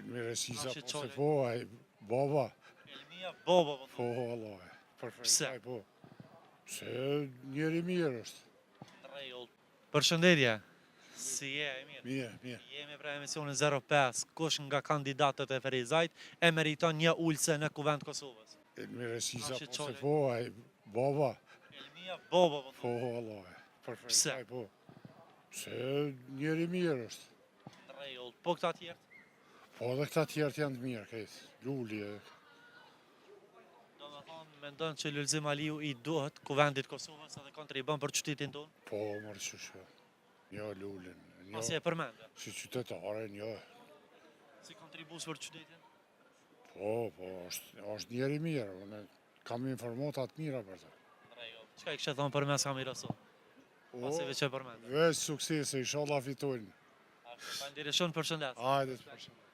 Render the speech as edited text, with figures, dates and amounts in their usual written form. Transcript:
Mirësisa, Nashi po se qole. po, ai baba. Elmia baba, po. Po, Allah, Pse? përfejtaj, po. Se njeri mirë është. Rregull. Përshëndetje. Si je, e mirë? Mirë, mirë. Jemi pra emisionin 05. Kush nga kandidatët e Ferizajt e meriton një ulse në kuvend Kosovës? Mirësisa, Nashi po se qole. po, ai baba. Elmia baba, po. Po, Allah, përfejtaj, Pse? po. Se njeri mirë është. Rregull. Po këta tjerë? Po dhe këta tjerët janë të mirë, këtë. Lulli e... Do me thonë, mendon që Lulzim Aliu i duhet kuvendit Kosovës edhe kontribon për qytetin tonë? Po, mërë që shë. Një lullin. Masi e përmende. Si qytetare, një. Si kontribus për qytetin? Po, është njeri mirë. Unë kam informatat mira për të. Rregull. Çka i kështë thonë për mes Samir Rasul? Masive që e përmende. Veç suksese, inshallah fitojnë. Faleminderit shumë, përshëndet. Hajde, përshëndet.